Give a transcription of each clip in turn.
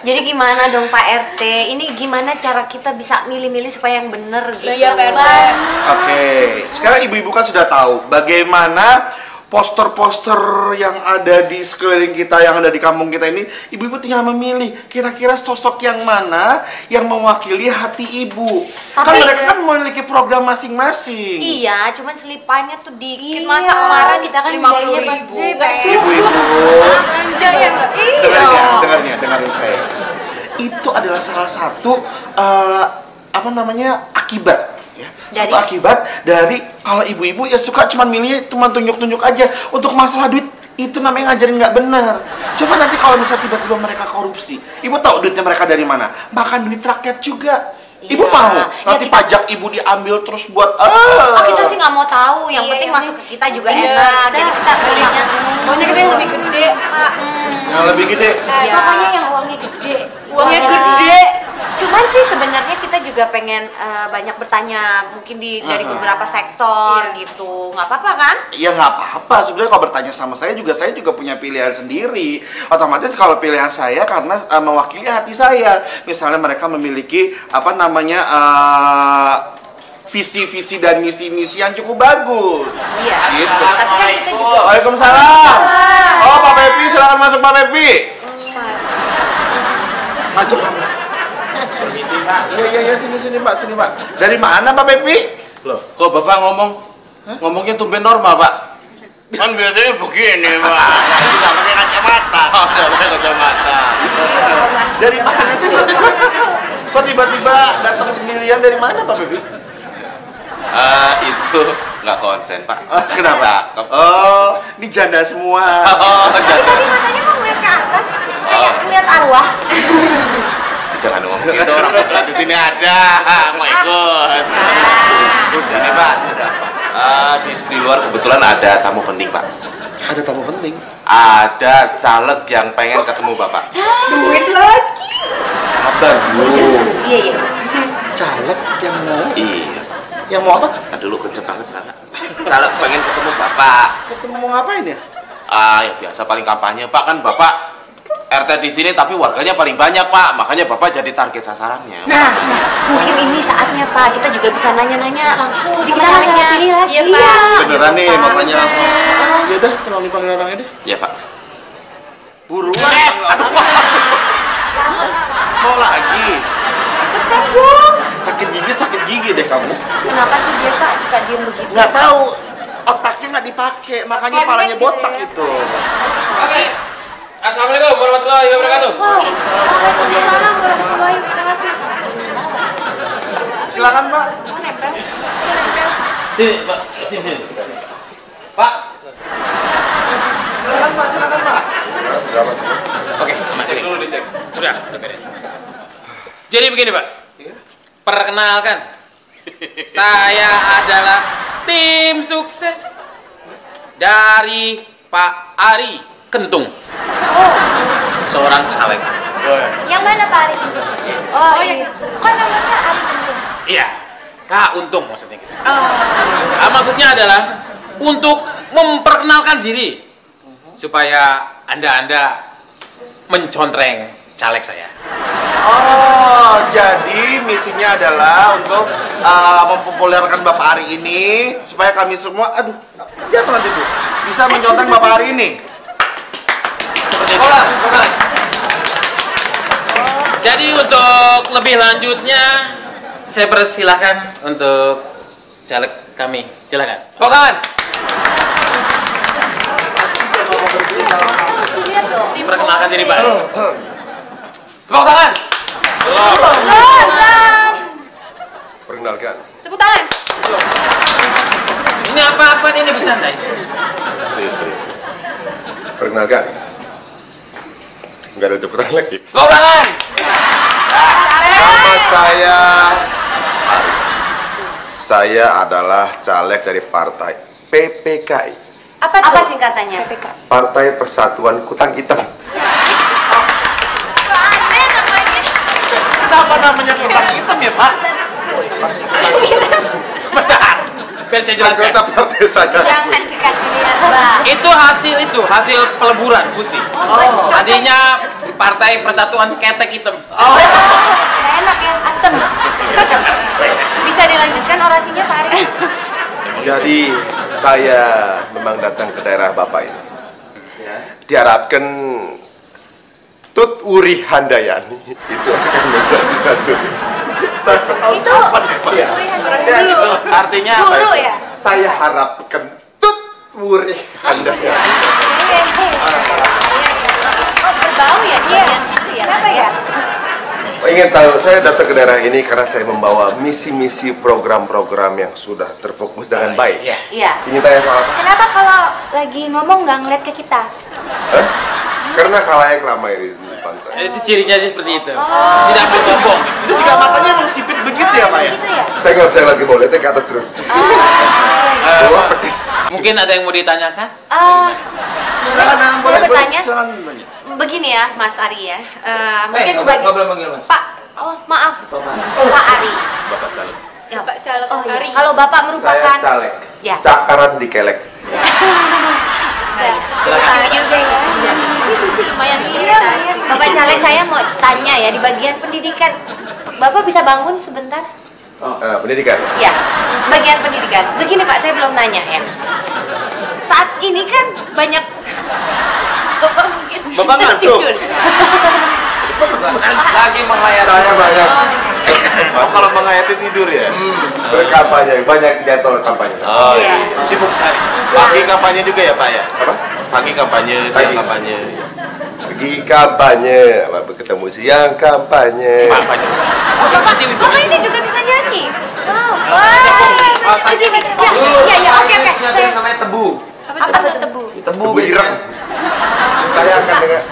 Jadi gimana dong Pak RT? Ini gimana cara kita bisa milih-milih supaya yang bener gitu? Iya Pak RT. Oke, sekarang ibu-ibu kan sudah tahu bagaimana poster-poster yang ada di sekeliling kita, yang ada di kampung kita ini. Ibu-ibu tinggal memilih kira-kira sosok yang mana yang mewakili hati ibu. Kan mereka kan memiliki program masing-masing. Iya, cuman selipannya tuh dikit. Iya, Masa kemarin kita kan 50.000. Ibu-ibu, Iya. dengarin saya. Itu adalah salah satu akibat. Ya, satu akibat dari kalau ibu-ibu ya suka cuman milih cuma tunjuk-tunjuk aja untuk masalah duit. Itu namanya ngajarin nggak benar. Coba nanti kalau misalnya tiba-tiba mereka korupsi, ibu tahu duitnya mereka dari mana? Makan duit rakyat juga. Ibu mau nanti pajak ibu diambil terus buat kita sih nggak mau tahu. Yang penting masuk ke kita juga enak. Jadi kita belinya maunya kita yang lebih gede, Pak. Yang lebih gede. Pokoknya yang uangnya gede. Uangnya gede. Cuman sih sebenarnya kita juga pengen banyak bertanya mungkin dari beberapa sektor gitu. Nggak apa-apa kan? Ya nggak apa-apa. Sebenarnya kalau bertanya sama saya juga punya pilihan sendiri. Otomatis kalau pilihan saya karena mewakili hati saya. Misalnya mereka memiliki visi-visi dan misi-misi yang cukup bagus. Iya. Gitu. Tapi kan kita juga. Waalaikumsalam. Oh Pak Pepi, silakan masuk Pak Pepi. Masuk Pak. Permisi Pak. Iya sini Pak. Dari mana Pak Pepi? Loh, kok Bapak ngomongnya tumben normal Pak? Kan biasanya begini Pak. Itu nggak pakai kacamata. Oh, nggak pakai kacamata. Dari mana sih? Kok tiba-tiba datang sendirian dari mana Pak Pepi? Itu nggak konsen Pak. Kenapa? Cakep. Oh, ini janda semua. Oh, Tadi matanya mau ngeliat ke atas, kayak ngeliat arwah. Jangan ngomong gitu, orang kebetulan di sini ada. Mau ikut. Ini Pak. Di luar kebetulan ada tamu penting Pak. Ada tamu penting. Ada caleg yang pengen ketemu Bapak. Duit lagi. Sabar dulu. Iya. Caleg yang mau? Iya. Yang mau apa? Tadi dulu kenceng banget celana. Caleg pengen ketemu Bapak. Ketemu mau ngapain ya? Ya biasa paling kampanye Pak, kan Bapak RT di sini tapi warganya paling banyak Pak, makanya Bapak jadi target sasarannya. Nah, mungkin ini saatnya Pak, kita juga bisa nanya-nanya langsung sama Kita caranya. Iya Pak. Beneran nih, mau tanya langsung. Ya udah, tolong dipanggil orangnya deh. Iya Pak. Buruan. Mau lagi? Sakit gigi deh kamu. Kenapa sih dia Pak suka diem begitu? Nggak tahu, otaknya nggak dipakai, makanya palanya botak gitu. Oke. Assalamualaikum warahmatullahi wabarakatuh. Waalaikumsalam warahmatullahi wabarakatuh. Silakan Pak. Pak, sini. Pak. Silakan Pak. Oke, cek dulu dicek. Udah beres. Jadi begini Pak. Perkenalkan, saya adalah tim sukses dari Pak Ari Kentung, seorang caleg. Yang mana Pak Ari? Oh iya. Kok namanya Ari Kentung? Iya, Kak Untung maksudnya gitu. Maksudnya adalah untuk memperkenalkan diri supaya anda mencontreng caleg saya. Oh, jadi misinya adalah untuk mempopulerkan Bapak Ari ini supaya kami semua, jatuh nanti Bu, bisa mencontreng Bapak Ari ini. Jadi untuk lebih lanjutnya saya persilahkan untuk caleg kami. Silakan. Kawan. Perkenalkan diri Pak. Tepuk tangan. Perkenalkan. Tepuk tangan. Ini apa ini bercanda? Serius. Perkenalkan. Nggak ada tepuk tangan lagi. Tepuk tangan. Nama saya Ari. Saya adalah caleg dari partai PPKI. Apa singkatannya? Partai Persatuan Kutang Hitam. Kenapa namanya kutang hitam ya Pak? Bentar. Biar saya jelaskan. Anggota partai saya. Jangan dikasih lihat Pak. Itu hasil peleburan fusi. Tadinya Partai Persatuan Ketek Hitam. Oh. Enak ya, asem. Bisa dilanjutkan orasinya Pak Ari? Jadi saya memang datang ke daerah Bapak ini. Diharapkan Tut Wuri Handayani itu akan menjadi satu. Itu Ya. guru. Artinya apa Guru itu? ya? Saya harapkan Tut Wuri Handayani. Oh, berbau ya di bagian situ ya, Kenapa Mas ya? Ingin tahu, saya datang ke daerah ini karena saya membawa misi-misi program-program yang sudah terfokus dengan baik. Iya. Ingin tanya soal apa? Kenapa kalau lagi ngomong nggak ngeliat ke kita? Hah? Karena khalayak ramai di pantai. Itu cirinya sih seperti itu. Tidak mau sombong. Itu juga matanya emang sipit begitu ya Pak ya? Gitu ya? Saya nggak bisa lagi mau lihatnya ke atas terus. Bawa pedis. Mungkin ada yang mau ditanyakan? Silakan, Saya bertanya. Silakan bertanya. Begini ya, Mas Ari ya. Mungkin sebagai ngobrol manggil Mas. Pak. Oh, maaf. Pak Ari. Bapak caleg. Ya, Pak Caleg Oh, iya. Ari. Kalau Bapak Saya merupakan caleg. Ya. Cakaran di kelek. Silakan juga ya. Lucu lumayan Iya, lumayan. Bapak caleg, saya mau tanya ya di bagian pendidikan. Bapak bisa bangun sebentar? Pendidikan. Ya, bagian pendidikan. Begini Pak, saya belum nanya ya. Saat ini kan banyak Bapak mungkin Bapak ngantuk? tertidur. Lagi menghayat. Saya banyak Oh, kalau menghayati tidur ya? berkampanye, banyak jadwal kampanye. Oh Iya. iya. Sibuk sekali. Pagi kampanye juga ya Pak ya? Apa? Pagi kampanye, siang Pagi. kampanye. Pergi kampanye, lalu ketemu siang kampanye. Kampanye. Bapak ini juga bisa nyanyi. Wah, begini. Ya, oke. Saya namanya tebu. Apa tuh tebu? Tebu ireng.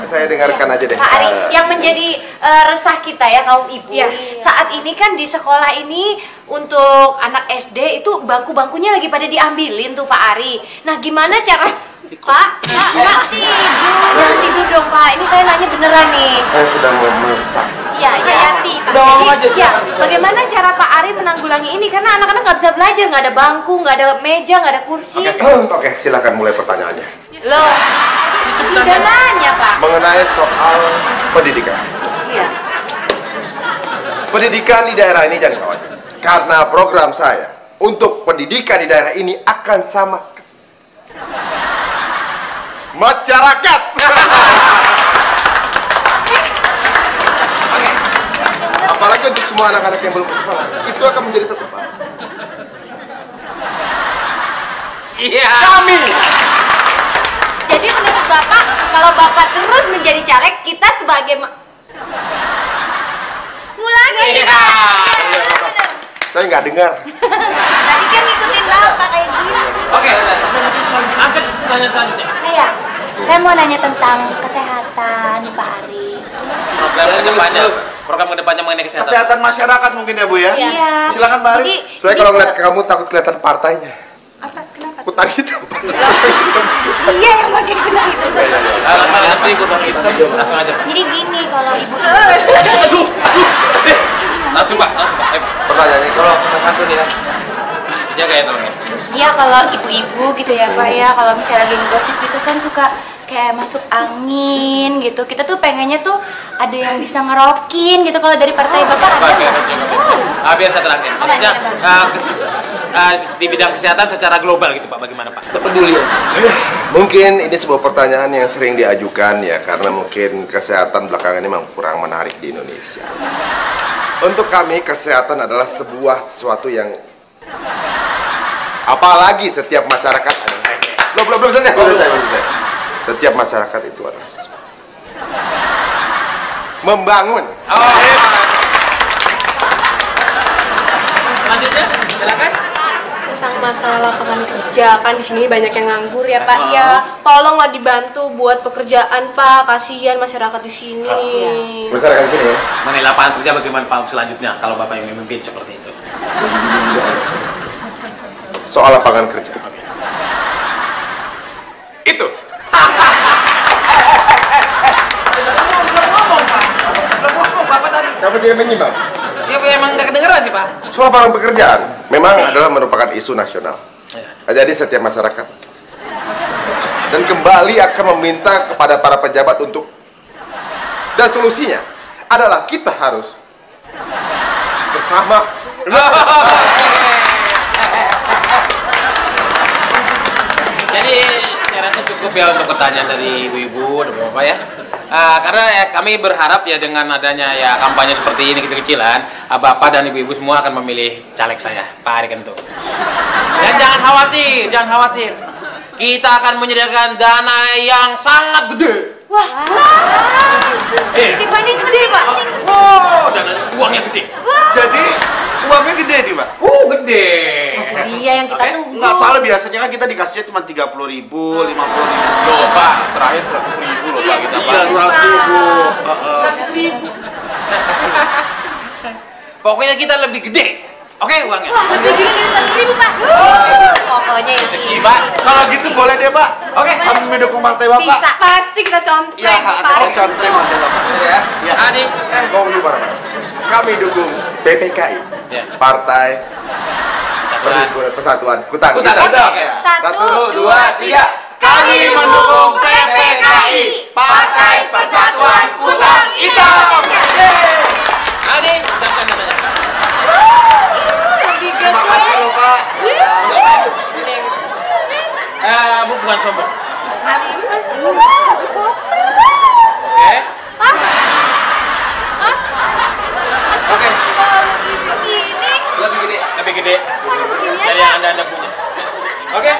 Saya dengarkan aja deh. Pak Ari, yang menjadi resah kita ya kaum ibu. Iya. Saat ini kan di sekolah ini untuk anak SD itu bangku-bangkunya lagi pada diambilin tuh Pak Ari. Nah, gimana cara Pak tidur. Jangan tidur dong Pak. Ini saya nanya beneran nih. Saya sudah mau merusak. Iya, Yati. Pak. Udah ngomong aja, Jadi, ya, silakan. bagaimana cara Pak Ari menanggulangi ini? Karena anak-anak nggak bisa belajar, nggak ada bangku, nggak ada meja, nggak ada kursi. Oke, silakan mulai pertanyaannya. Loh, itu udah nanya Pak. Mengenai soal pendidikan. Iya. Pendidikan di daerah ini jangan khawatir. Karena program saya untuk pendidikan di daerah ini akan sama sekali. Masyarakat. Apalagi untuk semua anak-anak yang belum ke sekolah, itu akan menjadi satu hal. Iya. Kami Jadi menurut Bapak, kalau Bapak terus menjadi caleg, kita sebagai ngulangi Iya. Pak. saya nggak dengar. Tadi kan ngikutin Bapak kayak gini. Oke. Asik tanya selanjutnya. Saya mau nanya tentang kesehatan Pak Ari. Program kedepannya mengenai kesehatan. Kesehatan masyarakat mungkin ya Bu ya? Iya. Silakan Pak Ari. Jadi, Saya kalau ngeliat kamu takut kelihatan partainya. apa? Kenapa? Kutang hitam. Iya yang pakai kudang itu. Alat sih kudang hitam. Langsung aja Pak. Jadi gini kalau ibu Langsung Pak. Ayo. Pertanyaannya Kalau satu nih ya. Jaga ya tolong ya. Iya kalau ibu-ibu gitu ya Pak ya, kalau misalnya lagi ngegosip gitu kan suka kayak masuk angin gitu. Kita tuh pengennya tuh ada yang bisa ngerokin gitu. Kalau dari partai Bapak ada Oke, nggak? biar saya terakhir. Maksudnya di bidang kesehatan secara global gitu Pak, bagaimana Pak? Peduli. Mungkin ini sebuah pertanyaan yang sering diajukan ya, karena mungkin kesehatan belakangan ini memang kurang menarik di Indonesia. Untuk kami kesehatan adalah sebuah sesuatu yang apalagi setiap masyarakat belum selesai. Setiap masyarakat itu adalah sesuatu membangun. Selanjutnya, silakan. Tentang masalah lapangan kerja, kan di sini banyak yang nganggur ya Pak. Ya, tolonglah dibantu buat pekerjaan Pak. Kasihan masyarakat di sini. Masyarakat sini ya. Mengenai lapangan kerja bagaimana Pak selanjutnya kalau Bapak yang memimpin seperti itu? Soal lapangan kerja. Itu. Kamu tidak menyimak. Ya emang nggak kedengeran sih Pak. Soal lapangan pekerjaan memang adalah merupakan isu nasional. Jadi setiap masyarakat dan kembali akan meminta kepada para pejabat untuk Dan solusinya adalah kita harus bersama. Jadi saya rasa cukup ya untuk pertanyaan dari ibu-ibu dan bapak ya. Karena ya, kami berharap ya dengan adanya ya kampanye seperti ini kecil-kecilan, bapak dan ibu-ibu semua akan memilih caleg saya, Pak Ari Kentu. Dan jangan khawatir. Kita akan menyediakan dana yang sangat gede. Wah. Titipannya gede, Pak. Oh, dana uang yang gede. Jadi uangnya gede nih, Pak. Gede. Itu dia yang kita tunggu. Nggak salah, biasanya kan kita dikasihnya cuma 30.000, 50.000. Loh, Pak, terakhir 100.000 loh Pak kita, Pak. Iya, 100.000. Pokoknya kita lebih gede. Oke, uangnya. Lebih gede dari 100.000, Pak. Pokoknya yang Rezeki, ini. Pak. Kalau gitu boleh deh, Pak. Oke. Kami mendukung partai Bapak. Bisa. Pasti kita contreng. Ya, Pak. contoh partai Bapak. Ya. Ya. Adi. Ngomong dulu Pak. Kami dukung PPKI. Ya. Partai Persatuan Kutan. Kutan. Oke. 1, 2, 3. Kami mendukung PPKI, Partai Persatuan Kutan Hitam. Adi, jangan dananya. lebih Terima gede. kasih loh, Pak. Bu bukan sombong. Oke. Ini Lebih gede beginian, dari yang Anda punya. Oke.